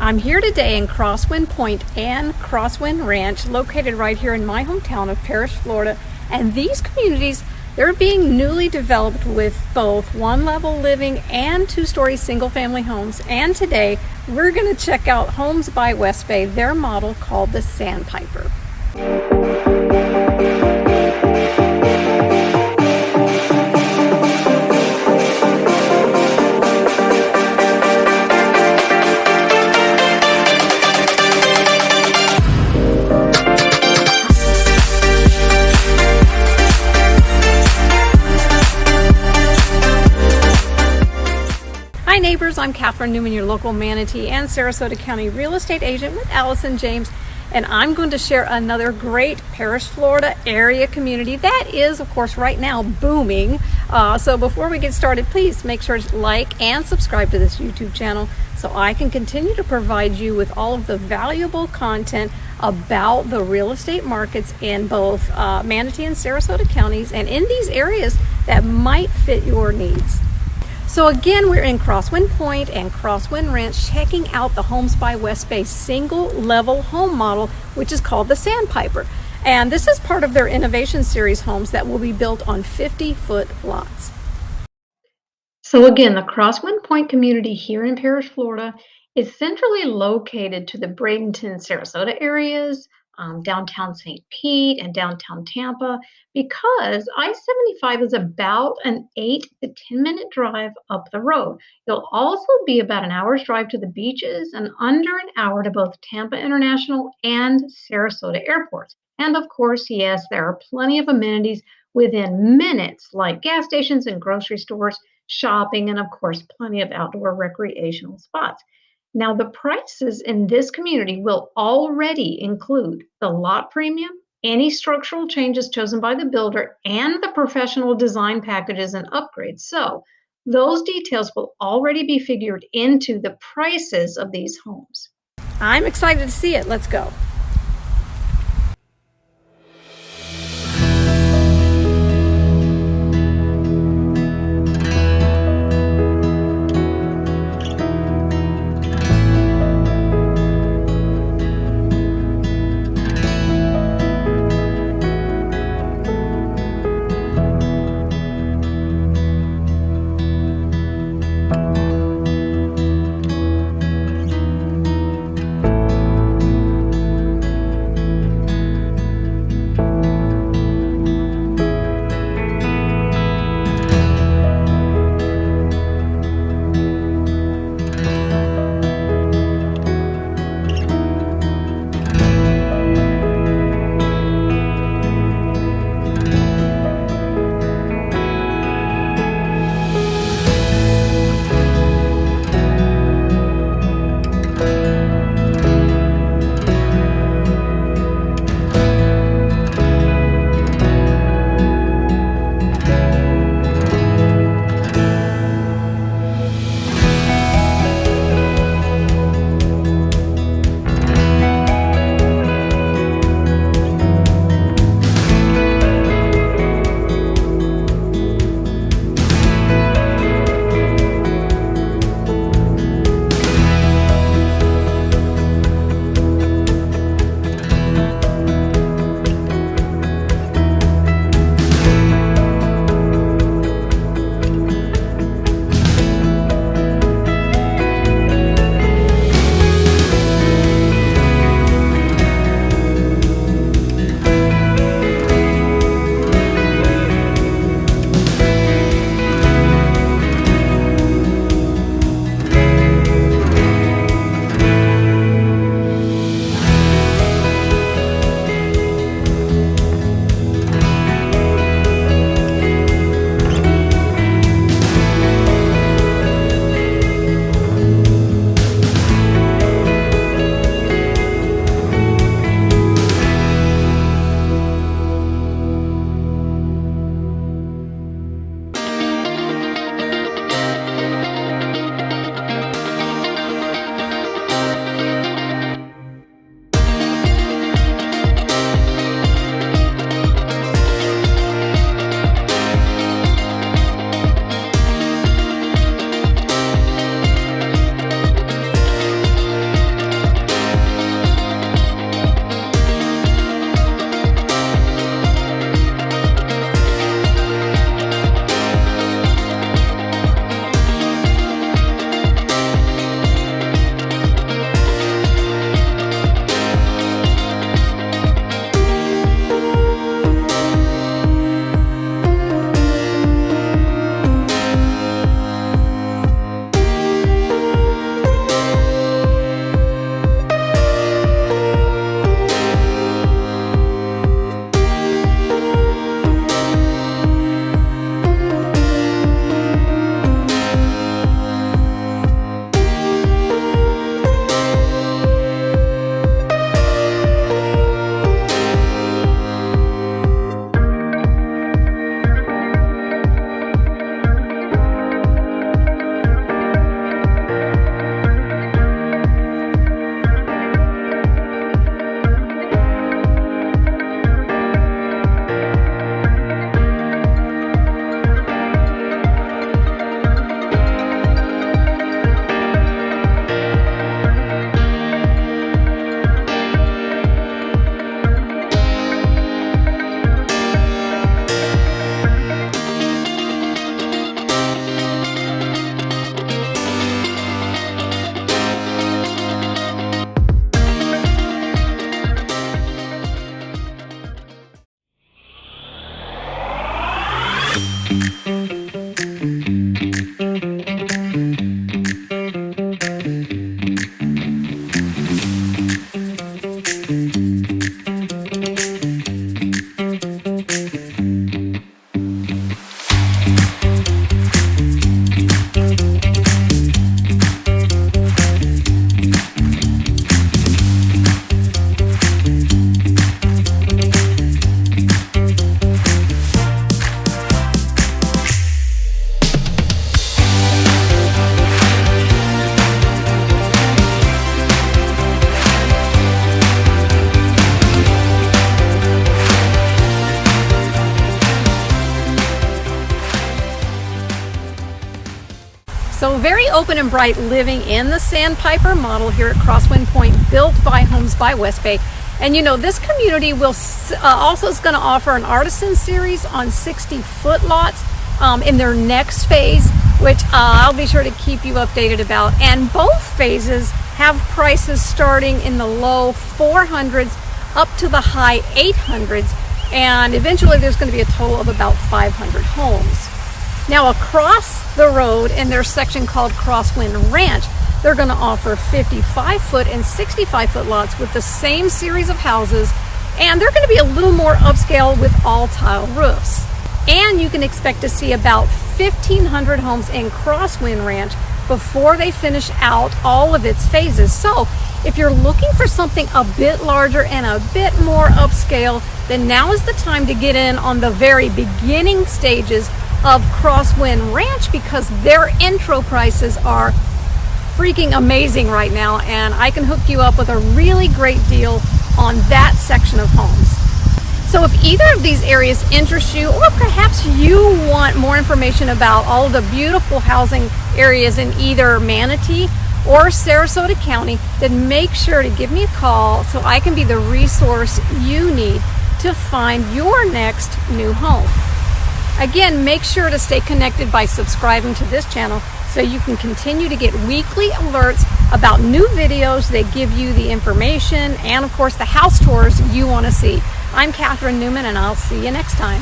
I'm here today in Crosswind Point and Crosswind Ranch, located right here in my hometown of Parrish, Florida. And these communities, they're being newly developed with both one-level living and two-story single-family homes. And today, we're going to check out Homes by West Bay, their model called the Sandpiper. Hi neighbors, I'm Catherine Newman, your local Manatee and Sarasota County real estate agent with Allison James, and I'm going to share another great Parrish, Florida area community that is, of course, right now booming. So before we get started, please make sure to like and subscribe to this YouTube channel so I can continue to provide you with all of the valuable content about the real estate markets in both Manatee and Sarasota counties and in these areas that might fit your needs. So again, we're in Crosswind Point and Crosswind Ranch checking out the Homes by West Bay single level home model, which is called the Sandpiper. And this is part of their Innovation Series homes that will be built on 50-foot lots. So again, the Crosswind Point community here in Parrish, Florida is centrally located to the Bradenton, Sarasota areas, downtown St. Pete and downtown Tampa, because I-75 is about an 8 to 10 minute drive up the road. You'll also be about an hour's drive to the beaches and under an hour to both Tampa International and Sarasota airports. And of course, yes, there are plenty of amenities within minutes, like gas stations and grocery stores, shopping, and of course, plenty of outdoor recreational spots. Now, the prices in this community will already include the lot premium, any structural changes chosen by the builder, and the professional design packages and upgrades. So those details will already be figured into the prices of these homes. I'm excited to see it. Let's go. very open and bright living in the Sandpiper model here at Crosswind Point, built by Homes by West Bay. And you know, this community will also is going to offer an artisan series on 60-foot lots in their next phase, which I'll be sure to keep you updated about. And both phases have prices starting in the low 400s up to the high 800s. And eventually there's going to be a total of about 500 homes. Now across the road in their section called Crosswind Ranch, they're going to offer 55-foot and 65-foot lots with the same series of houses, and they're going to be a little more upscale with all tile roofs. And you can expect to see about 1,500 homes in Crosswind Ranch before they finish out all of its phases. So if you're looking for something a bit larger and a bit more upscale, then now is the time to get in on the very beginning stages of Crosswind Ranch, because their intro prices are freaking amazing right now, and I can hook you up with a really great deal on that section of homes. So if either of these areas interest you, or perhaps you want more information about all of the beautiful housing areas in either Manatee or Sarasota County, then make sure to give me a call so I can be the resource you need to find your next new home. Again, make sure to stay connected by subscribing to this channel so you can continue to get weekly alerts about new videos that give you the information and, of course, the house tours you want to see. I'm Catherine Newman, and I'll see you next time.